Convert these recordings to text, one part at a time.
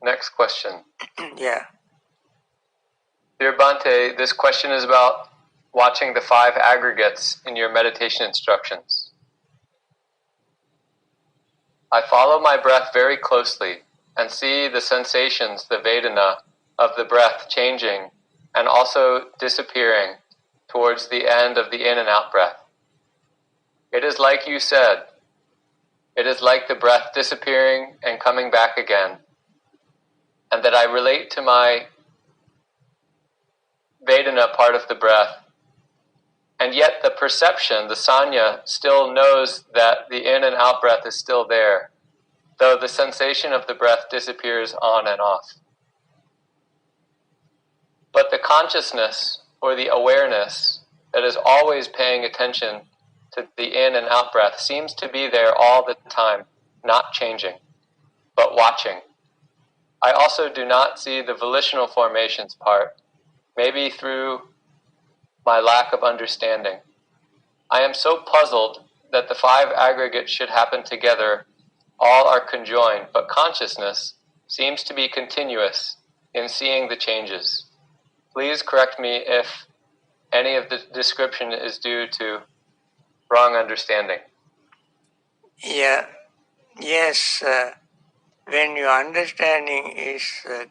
Next question. Yeah. Dear Bhante, this question is about watching the 5 aggregates in your meditation instructions. I follow my breath very closely and see the sensations, the Vedana, of the breath changing and also disappearing towards the end of the in and out breath. It is like you said, it is like the breath disappearing and coming back again, and that I relate to my Vedana part of the breath, and yet the perception, the sanya, still knows that the in and out breath is still there, though the sensation of the breath disappears on and off. But the consciousness or the awareness that is always paying attention to the in and out breath seems to be there all the time, not changing, but watching. I also do not see the volitional formations part, maybe through my lack of understanding. I am so puzzled that the 5 aggregates should happen together, all are conjoined, but consciousness seems to be continuous in seeing the changes. Please correct me if any of the description is due to wrong understanding. Yeah. Yes. When your understanding is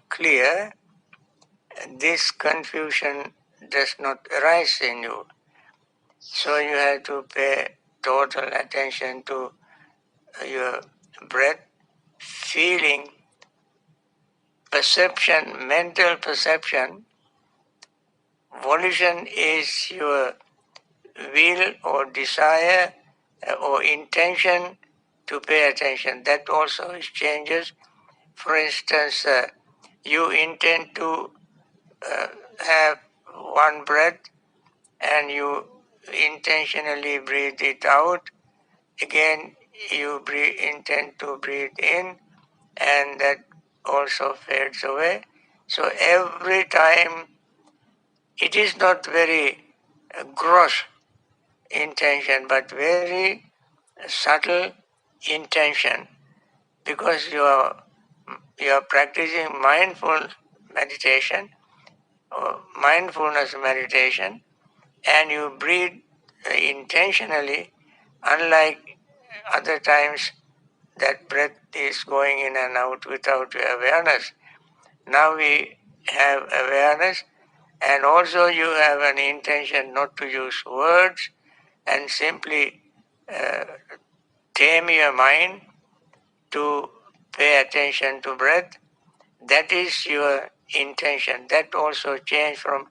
clear, this confusion does not arise in you. So you have to pay total attention to your breath, feeling, perception, mental perception. Volition is your will or desire or intention to pay attention. That also changes. For instance, you intend to have one breath and you intentionally breathe it out. Again, you intend to breathe in, and that also fades away. So every time, it is not very gross intention, but very subtle intention, because you are practicing meditation, or mindfulness meditation, and you breathe intentionally, unlike other times that breath is going in and out without your awareness. Now we have awareness, and also you have an intention not to use words and simply tame your mind to pay attention to breath. That is your intention. That also change from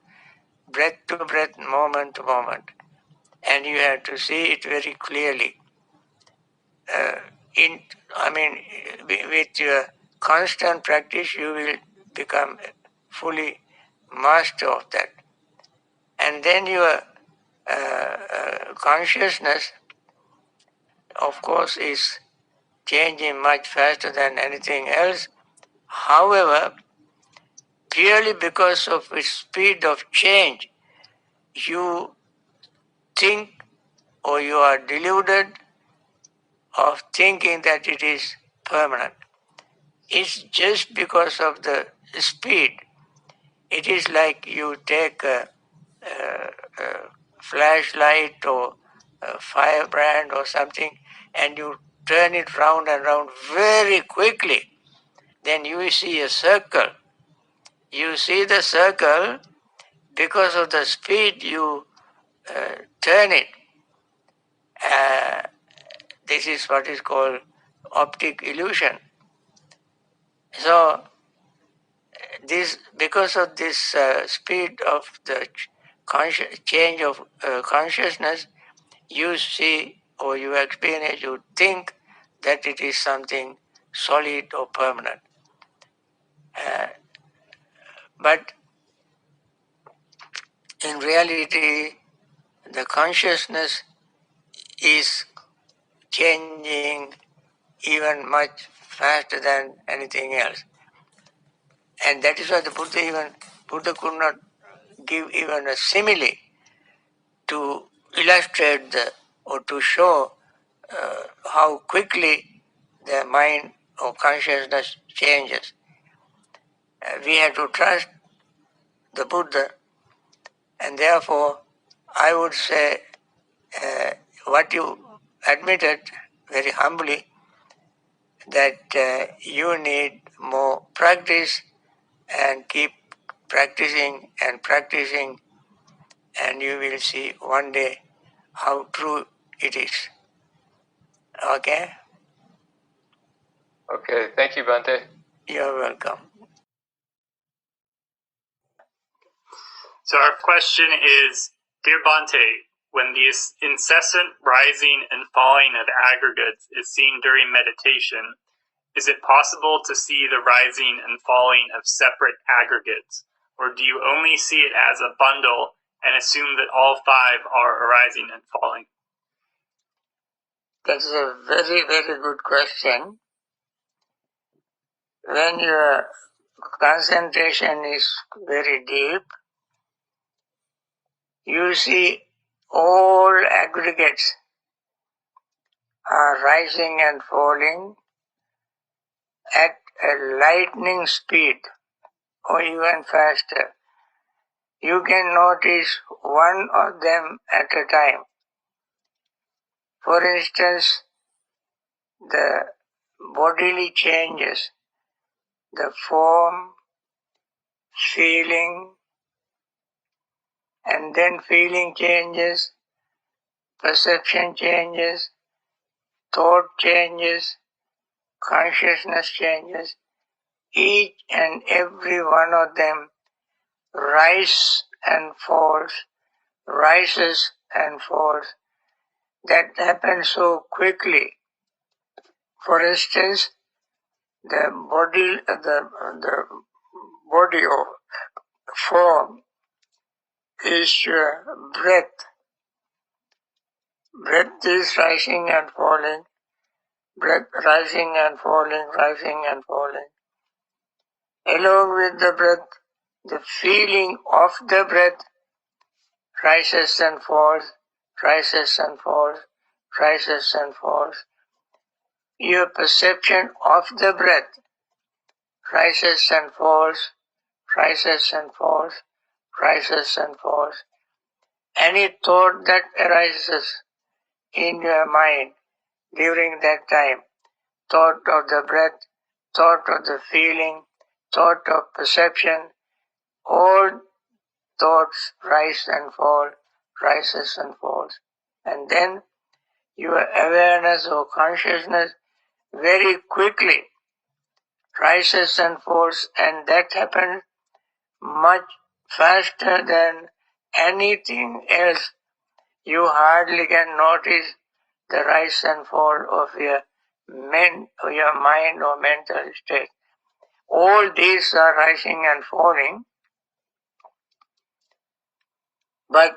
breath to breath, moment to moment. And you have to see it very clearly. With your constant practice, you will become fully master of that. And then your consciousness, of course, is changing much faster than anything else. However, purely because of its speed of change, you think, or you are deluded of thinking that it is permanent. It's just because of the speed. It is like you take a flashlight or a firebrand or something, and you turn it round and round very quickly. Then you see a circle. You see the circle because of the speed you turn it. This is what is called optic illusion. So this, because of this speed of the change of consciousness, you see or you experience, you think that it is something solid or permanent. But in reality, the consciousness is changing even much faster than anything else. And that is why the Buddha could not give even a simile to illustrate or to show how quickly the mind or consciousness changes. we have to trust the Buddha, and therefore I would say what you admitted very humbly, that you need more practice and keep practicing and practicing, and you will see one day how true it is. Okay? Okay, thank you, Bhante. You're welcome. So our question is, Dear Bhante, when the incessant rising and falling of aggregates is seen during meditation, is it possible to see the rising and falling of separate aggregates, or do you only see it as a bundle and assume that all five are arising and falling? That's a very, very good question. When your concentration is very deep, you see all aggregates are rising and falling at a lightning speed or even faster. You can notice one of them at a time. For instance, the bodily changes, the form, feeling, and then feeling changes, perception changes, thought changes, consciousness changes. Each and every one of them rises and falls, rises and falls. That happens so quickly. For instance, the body or form is your breath. Breath is rising and falling, breath rising and falling, rising and falling. Along with the breath, the feeling of the breath rises and falls, rises and falls, rises and falls. Your perception of the breath rises and falls, rises and falls, rises and falls. Any thought that arises in your mind during that time, thought of the breath, thought of the feeling, thought of perception, all thoughts rise and fall, rises and falls. And then your awareness or consciousness very quickly rises and falls, and that happens much faster than anything else. You hardly can notice the rise and fall of your mind or mental state. All these are rising and falling, but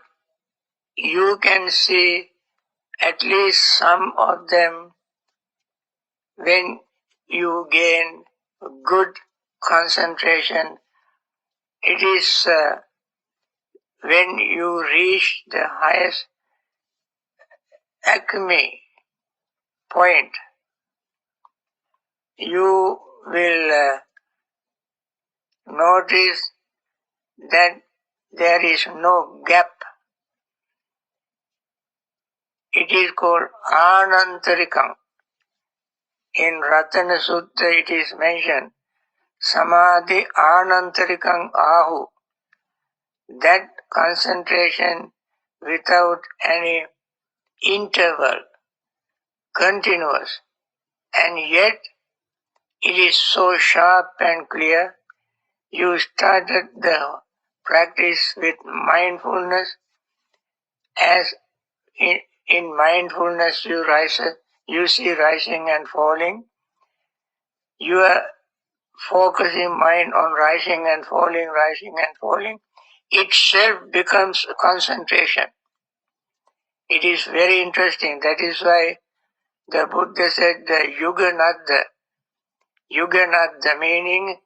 you can see at least some of them when you gain good concentration. It is when you reach the highest acme point, you will notice that there is no gap. It is called Anantarikam. In Ratana Sutta it is mentioned, Samadhi Anantarikam Ahu. That concentration without any interval, continuous, and yet it is so sharp and clear. You started the practice with mindfulness. As in mindfulness you see rising and falling. You are focusing mind on rising and falling, rising and falling. Itself becomes concentration. It is very interesting. That is why the Buddha said the Yuganadha meaning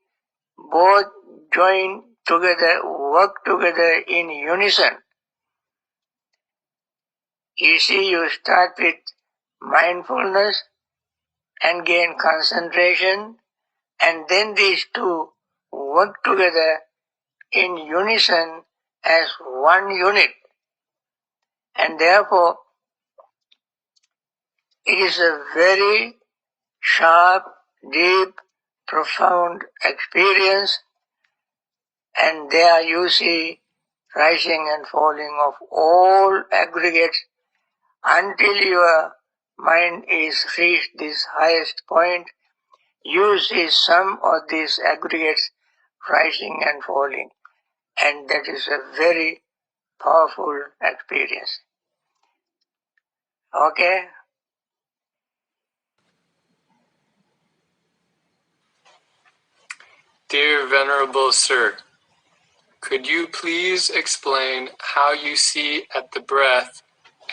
both join together, work together in unison. You see, you start with mindfulness and gain concentration, and then these two work together in unison as one unit. And therefore, it is a very sharp, deep, profound experience, and there you see rising and falling of all aggregates until your mind is reached this highest point. You see some of these aggregates rising and falling, and that is a very powerful experience. Okay? Dear Venerable Sir, could you please explain how you see at the breath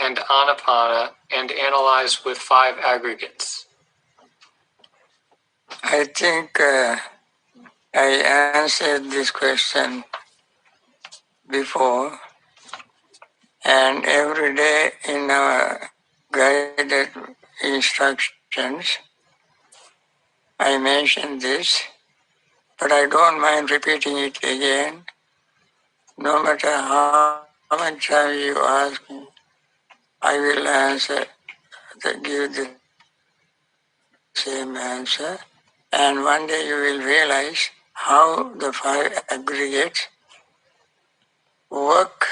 and anapana and analyze with 5 aggregates? I think I answered this question before, and every day in our guided instructions, I mention this, but I don't mind repeating it again. No matter how much time you ask me, I will answer, give the same answer. And one day you will realize how the 5 aggregates work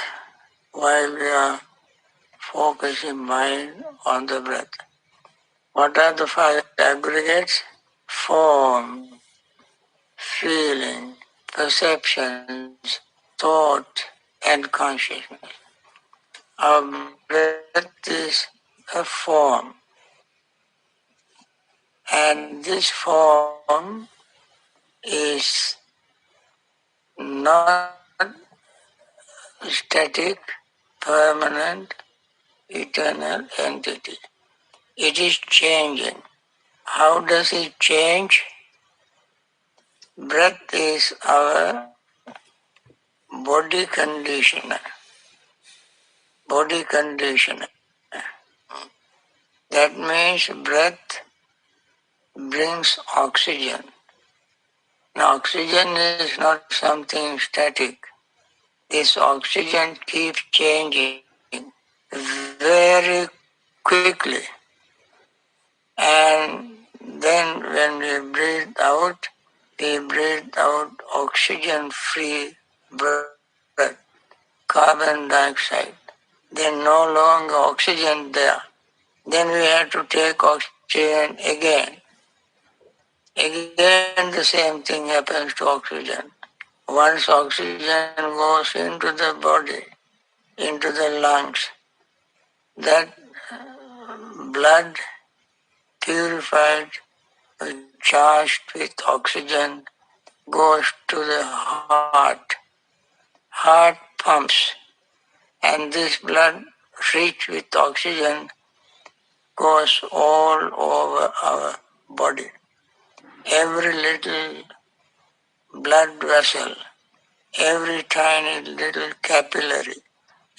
while we are focusing mind on the breath. What are the 5 aggregates? Form, feeling, perceptions, thought, and consciousness. Our breath is a form, and this form is not static, permanent, eternal entity. It is changing. How does it change? Breath is our body conditioner. Body conditioner. That means breath brings oxygen. Now, oxygen is not something static. This oxygen keeps changing very quickly. And then when we breathe out oxygen-free breath, carbon dioxide. Then no longer oxygen there. Then we have to take oxygen again. Again the same thing happens to oxygen. Once oxygen goes into the body, into the lungs, that blood purified, charged with oxygen, goes to the heart. Heart pumps, and this blood rich with oxygen goes all over our body. Every little blood vessel, every tiny little capillary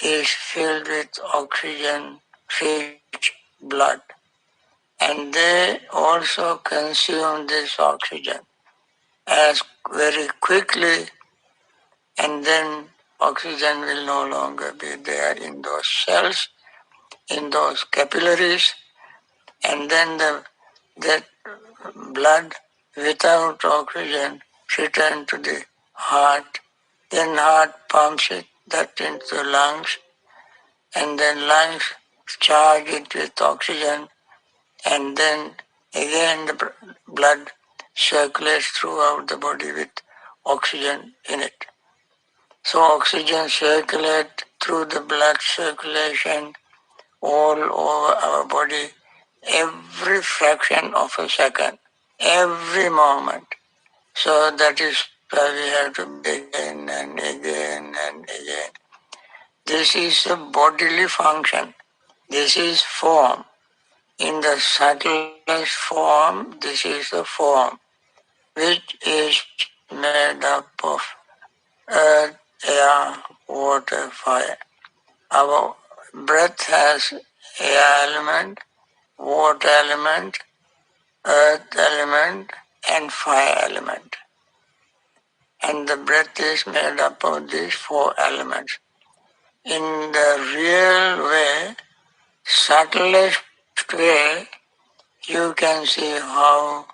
is filled with oxygen-rich blood. And they also consume this oxygen as very quickly, and then oxygen will no longer be there in those cells, in those capillaries, and then that blood without oxygen return to the heart. Then heart pumps that into the lungs, and then lungs charge it with oxygen, and then again the blood circulates throughout the body with oxygen in it. So oxygen circulates through the blood circulation all over our body every fraction of a second, every moment. So that is why we have to begin and again and again. This is a bodily function. This is form. In the subtlest form, this is the form, which is made up of earth, air, water, fire. Our breath has air element, water element, earth element, and fire element. and the breath is made up of these four elements. In the real way, subtlest way, you can see how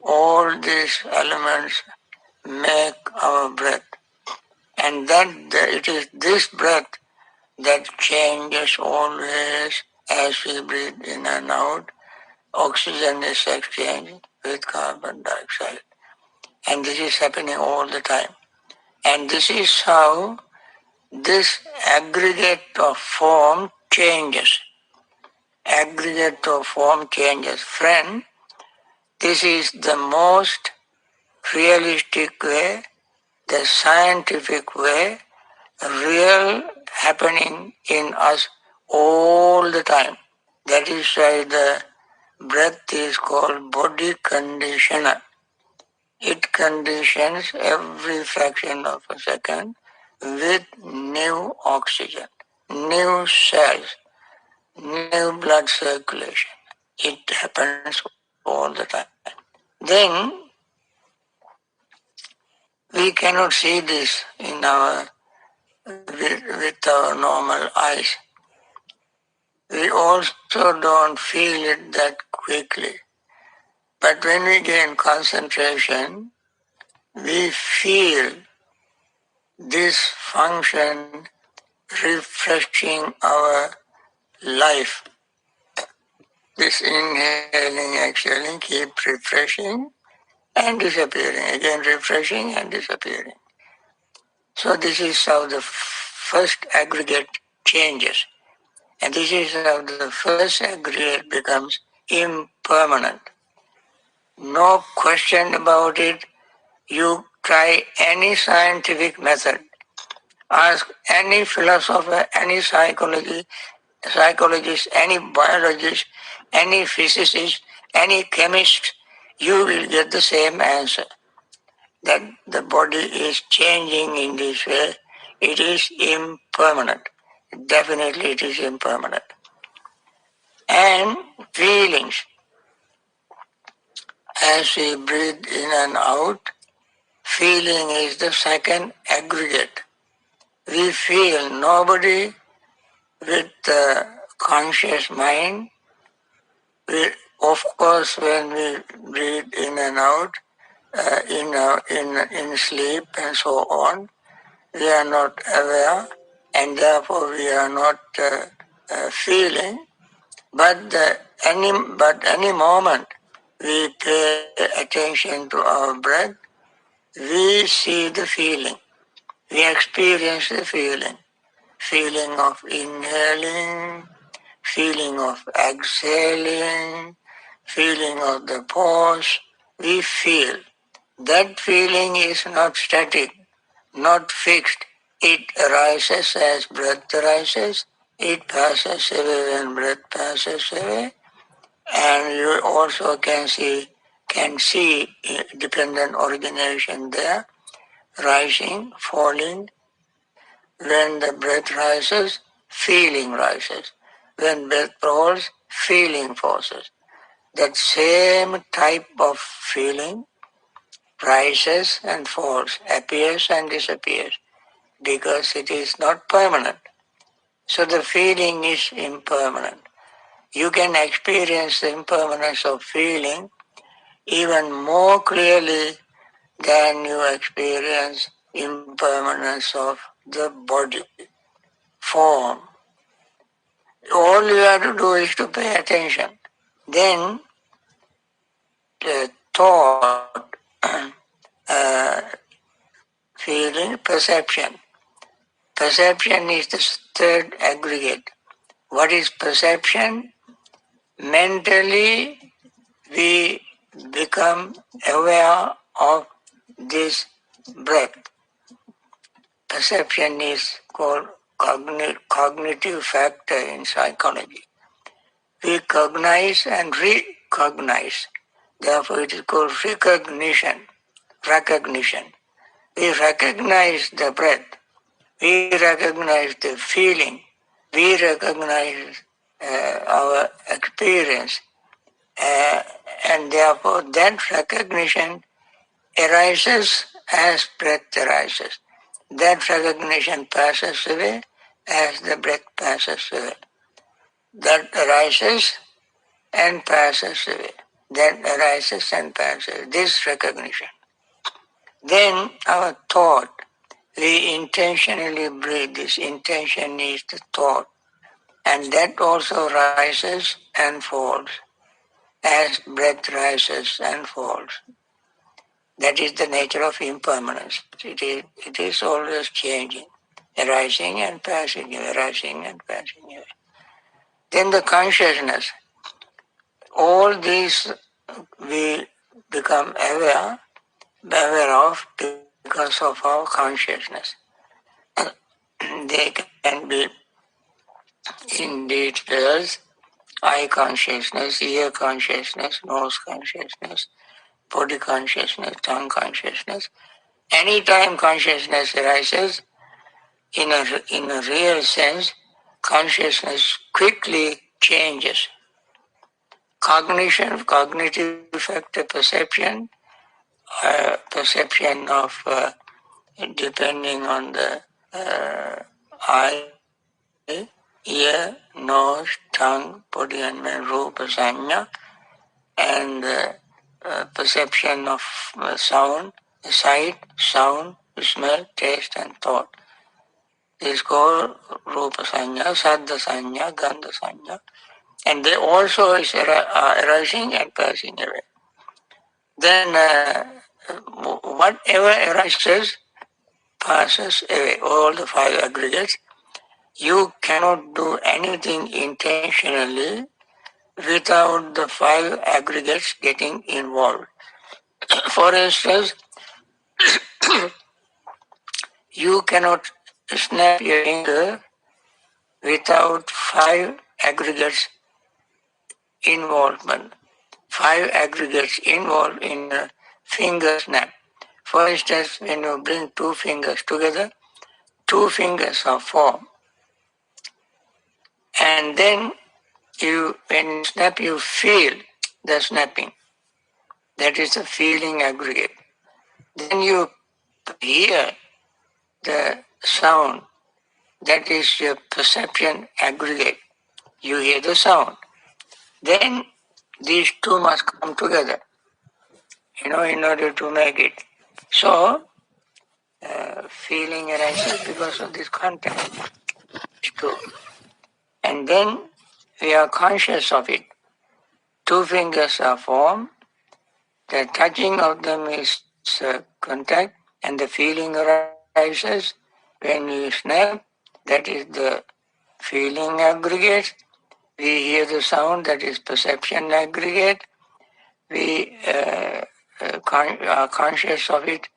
all these elements make our breath. And then it is this breath that changes always as we breathe in and out. Oxygen is exchanged with carbon dioxide. And this is happening all the time. And this is how this aggregate of form changes. Aggregate of form changes. Friend, this is the most realistic way, the scientific way, real happening in us all the time. That is why the breath is called body conditioner. It conditions every fraction of a second with new oxygen, new cells, new blood circulation. It happens all the time. Then we cannot see this in our with our normal eyes. We also don't feel it that quickly. But when we gain concentration, we feel this function refreshing our life. This inhaling, exhaling, keep refreshing and disappearing, again refreshing and disappearing. So this is how the first aggregate changes. And this is how the first aggregate becomes impermanent. No question about it. You try any scientific method. Ask any philosopher, any psychologist, any biologist, any physicist, any chemist, you will get the same answer. That the body is changing in this way. It is impermanent. Definitely it is impermanent. And feelings. As we breathe in and out, feeling is the second aggregate. We feel. Nobody with the conscious mind, of course when we breathe in and out, in sleep and so on, we are not aware and therefore we are not feeling. But any moment we pay attention to our breath, we see the feeling. We experience the feeling. Feeling of inhaling, feeling of exhaling, feeling of the pause. We feel. That feeling is not static, not fixed. It arises as breath arises. It passes away when breath passes away. And you also can see dependent origination there, rising, falling. When the breath rises, feeling rises. When breath falls, feeling falls. That same type of feeling rises and falls, appears and disappears, because it is not permanent. So the feeling is impermanent. You can experience the impermanence of feeling even more clearly than you experience impermanence of the body, form. All you have to do is to pay attention. Then the thought, feeling, perception. Perception is the third aggregate. What is perception? Mentally, we become aware of this breath. Perception is called cognitive factor in psychology. We cognize and recognize. Therefore, it is called recognition. We recognize the breath. We recognize the feeling. We recognize our experience. And therefore, that recognition arises as breath arises. That recognition passes away as the breath passes away. That arises and passes away. That arises and passes. This recognition. Then our thought. We intentionally breathe. This intention is the thought. And that also rises and falls as breath rises and falls. That is the nature of impermanence. It is always changing, arising and passing away, arising and passing away. Then the consciousness. All these we become aware of because of our consciousness. They can be in details: eye consciousness, ear consciousness, nose consciousness, body consciousness, tongue consciousness. Anytime consciousness arises, in a real sense, consciousness quickly changes. Cognition, cognitive factor, perception of depending on the eye, ear, nose, tongue, body and mind, rupa, sanya, and perception of sound, sight, sound, smell, taste and thought. This is called rupa sanya, saddha sanya, gandha sanya, and they also is arising and passing away. Then whatever arises passes away, all the five aggregates. You cannot do anything intentionally without the five aggregates getting involved. For instance, you cannot snap your finger without five aggregates involvement. Five aggregates involved in a finger snap. For instance, when you bring two fingers together, two fingers are formed. And then when you snap, you feel the snapping. That is the feeling aggregate. Then you hear the sound. That is your perception aggregate. You hear the sound. Then these two must come together, in order to make it. So, feeling arises because of this contact. Two. And then we are conscious of it. Two fingers are formed. The touching of them is contact, and the feeling arises when we snap. That is the feeling aggregate. We hear the sound, that is perception aggregate. We are conscious of it,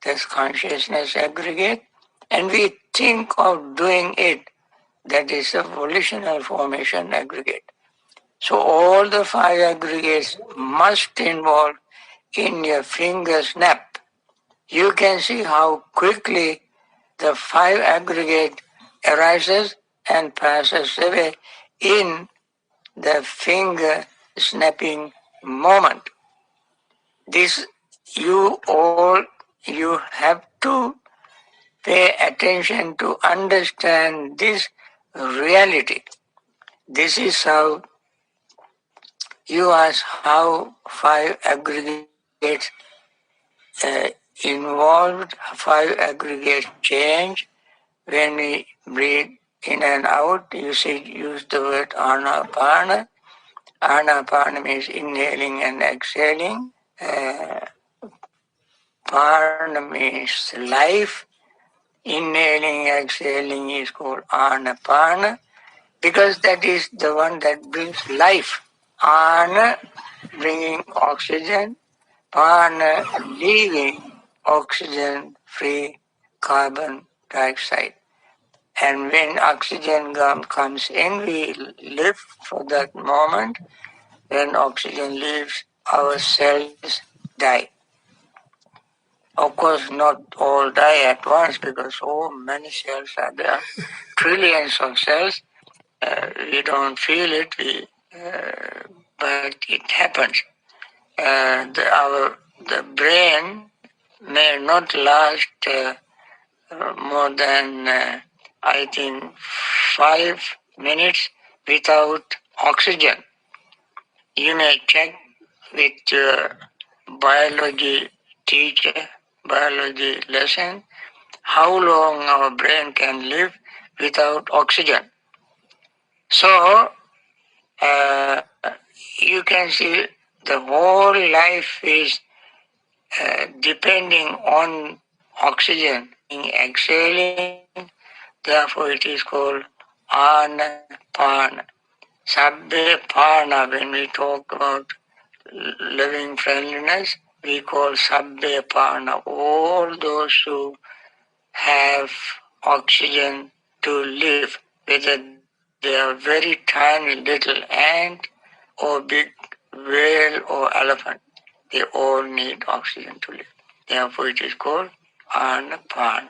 that's consciousness aggregate. And we think of doing it, that is a volitional formation aggregate. So all the five aggregates must involve in your finger snap. You can see how quickly the five aggregate arises and passes away in the finger snapping moment. This you have to pay attention to understand this reality. This is how you ask how five aggregates involved, five aggregates change when we breathe in and out. You use the word anapana. Anapana means inhaling and exhaling. Prana means life. Inhaling, exhaling is called anapana because that is the one that brings life. Ana bringing oxygen, pana leaving oxygen-free carbon dioxide. And when oxygen comes in, we live for that moment. When oxygen leaves, our cells die. Of course, not all die at once because so many cells are there, trillions of cells. We don't feel it, but it happens. The brain may not last more than, I think, 5 minutes without oxygen. You may check with your biology teacher, biology lesson, how long our brain can live without oxygen. So, uh, you can see the whole life is depending on oxygen, exhaling, therefore it is called anapana. Sabbe pana, when we talk about living friendliness, we call sabbe pana. All those who have oxygen to live, whether they are very tiny little ant or big whale or elephant, they all need oxygen to live. Therefore it is called anapana.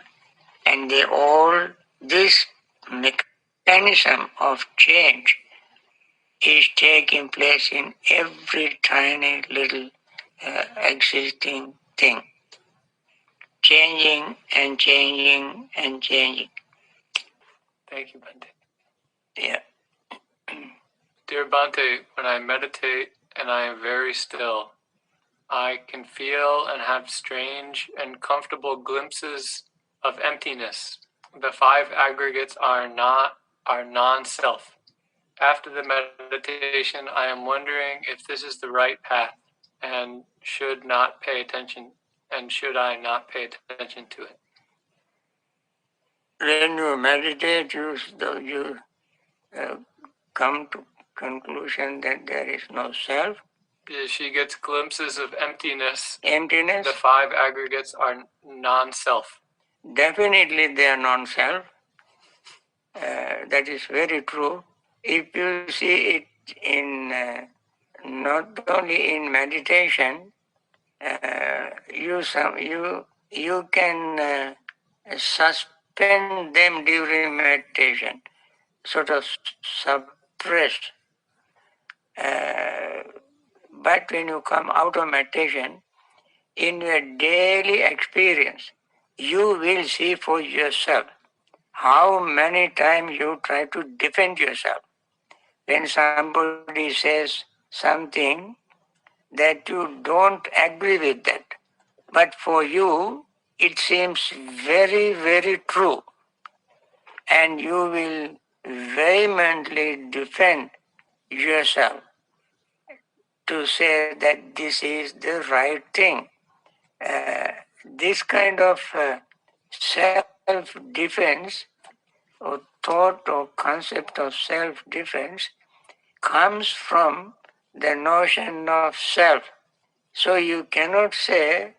And they all, this mechanism of change is taking place in every tiny little existing thing, changing and changing and changing. Thank you, Bhante. Yeah. Dear Bhante, when I meditate and I am very still, I can feel and have strange and comfortable glimpses of emptiness. The five aggregates are non-self. After the meditation, I am wondering if this is the right path and should I not pay attention to it. When you meditate, you uh, come to conclusion that there is no self. She gets glimpses of emptiness. Emptiness. The five aggregates are non-self. Definitely they are non-self. That is very true. If you see it in not only in meditation, you can suspend them during meditation, sort of suppress. But when you come out of meditation, in your daily experience, you will see for yourself how many times you try to defend yourself. When somebody says something that you don't agree with that, but for you it seems very, very true, and you will vehemently defend yourself to say that this is the right thing. This kind of self-defense or thought or concept of self-defense comes from the notion of self. So you cannot say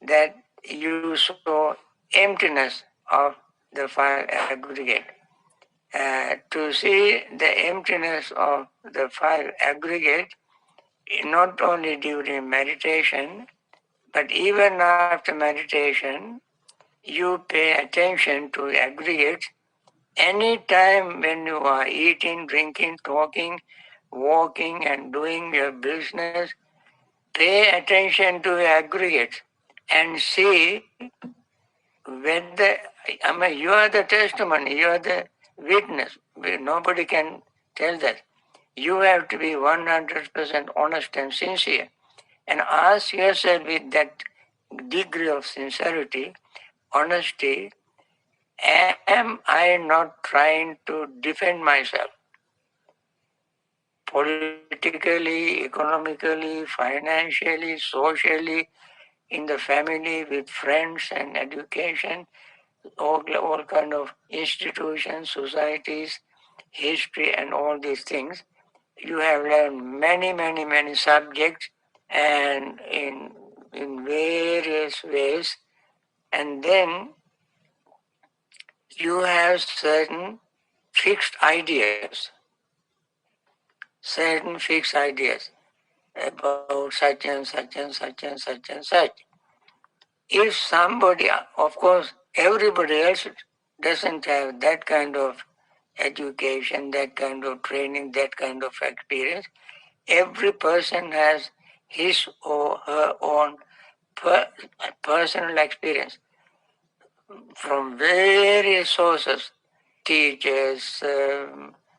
that you saw emptiness of the five aggregate. To see the emptiness of the five aggregate, not only during meditation, but even after meditation, you pay attention to aggregates. Any time when you are eating, drinking, talking, walking, and doing your business, pay attention to aggregates and see whether, I mean, you are the testimony, you are the witness. Nobody can tell that. You have to be 100% honest and sincere, and ask yourself with that degree of sincerity, honesty, am I not trying to defend myself? Politically, economically, financially, socially, in the family, with friends and education, all kind of institutions, societies, history, and all these things. You have learned many, many, many subjects, and in various ways, and then you have certain fixed ideas, about such and such and such and such and such. If somebody, of course, everybody else doesn't have that kind of education, that kind of training, that kind of experience. Every person has his or her own personal experience from various sources, teachers,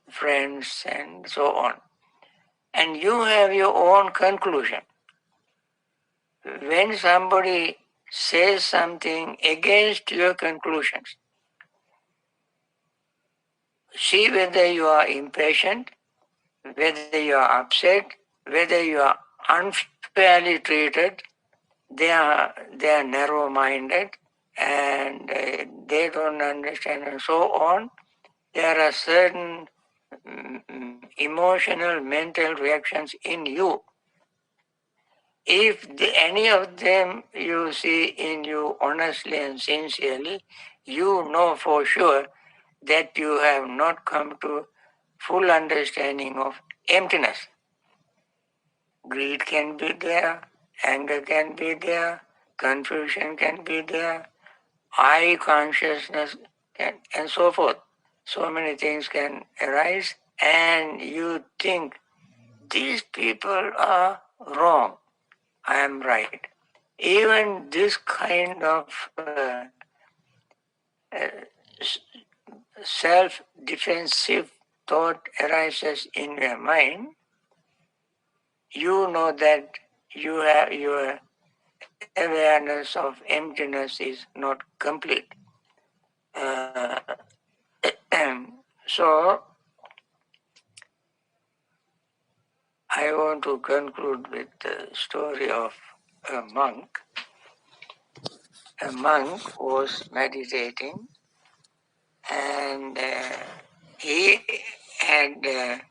friends, and so on. And you have your own conclusion. When somebody says something against your conclusions, see whether you are impatient, whether you are upset, whether you are unfairly treated. They are narrow-minded and they don't understand and so on. There are certain emotional, mental reactions in you. If any of them you see in you honestly and sincerely, you know for sure that you have not come to full understanding of emptiness. Greed can be there, anger can be there, confusion can be there, I consciousness can, and so forth. So many things can arise, and you think these people are wrong, I am right. Even this kind of self-defensive thought arises in your mind, you know that you have your awareness of emptiness is not complete. So I want to conclude with the story of a monk. A monk was meditating, and he had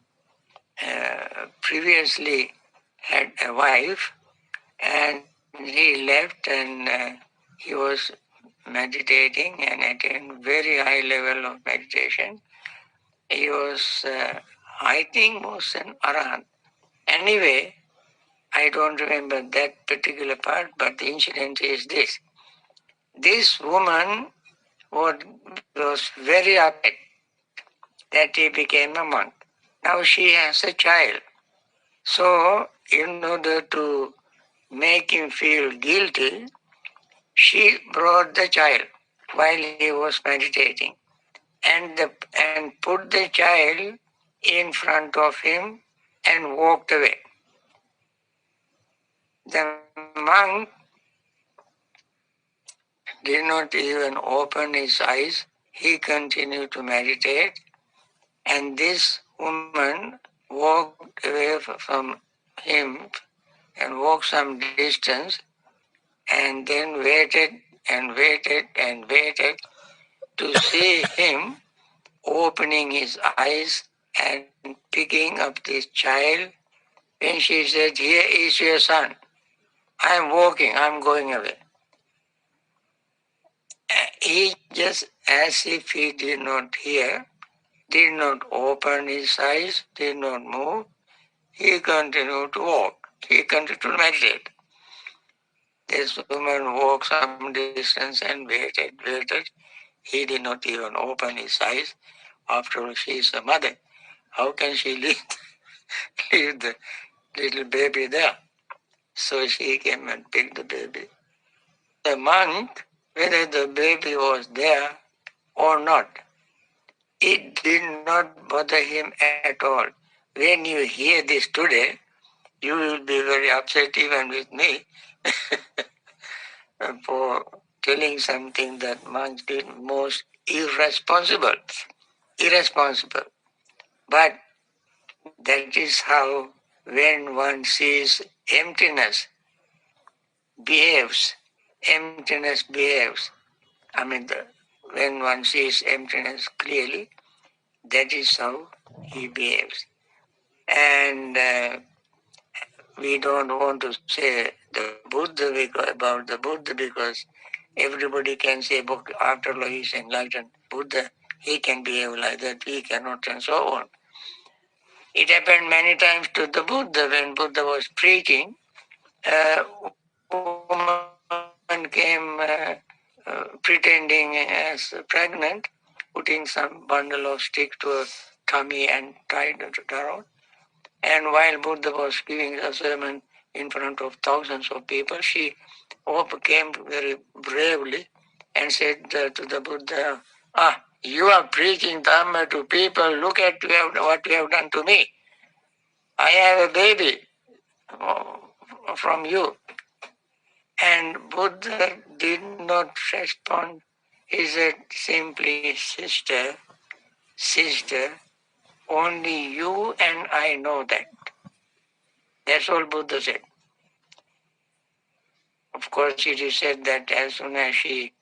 previously had a wife, and he left, and he was meditating and attained very high level of meditation. He was, I think, was an arahant. Anyway, I don't remember that particular part, but the incident is this. This woman was very upset that he became a monk. Now she has a child. So, in order to make him feel guilty, she brought the child while he was meditating and put the child in front of him and walked away. The monk did not even open his eyes. He continued to meditate, and this woman walked away from him and walked some distance and then waited and waited and waited to see him opening his eyes and picking up this child. When she said, "Here is your son. I am walking, I am going away." He just, as if he did not hear, did not open his eyes, did not move. He continued to walk. He continued to meditate. This woman walked some distance and waited. He did not even open his eyes. After all, she is a mother. How can she leave the little baby there? So she came and picked the baby. The monk, whether the baby was there or not, it did not bother him at all. When you hear this today, you will be very upset even with me for telling something that monks did most irresponsible. Irresponsible. But that is how, when one sees emptiness behaves, emptiness behaves. I mean, when one sees emptiness clearly, that is how he behaves. And we don't want to say the Buddha about the Buddha because everybody can say, after all, he is enlightened Buddha, he can behave like that, we cannot, and so on. It happened many times to the Buddha. When Buddha was preaching, a woman came pretending as pregnant, putting some bundle of sticks to her tummy and tied it around. And while Buddha was giving the sermon, in front of thousands of people. She overcame very bravely and said to the Buddha, you are preaching Dhamma to people. Look at what you have done to me. I have a baby from you. And Buddha did not respond. He said simply, sister, only you and I know that. That's all Buddha said. Of course, it is said that as soon as she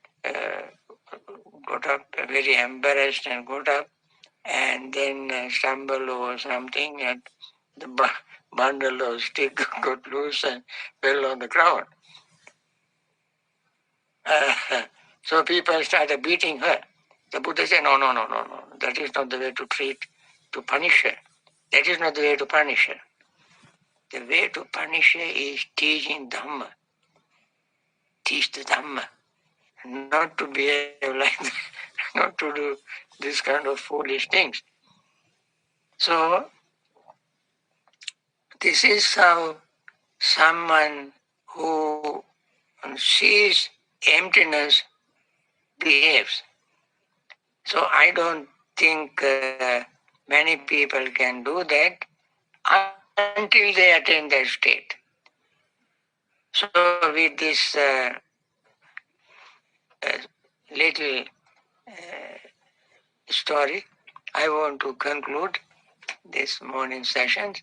got up, very embarrassed and got up, and then stumbled over something, and the bundle of stick got loose and fell on the ground. So people started beating her. The Buddha said, no, that is not the way to punish her. That is not the way to punish her. The way to punish her is teaching Dhamma. Teach the Dhamma. Not to behave like that, not to do this kind of foolish things. So, this is how someone who sees emptiness behaves. So I don't think many people can do that until they attain that state. So with this little story, I want to conclude this morning session.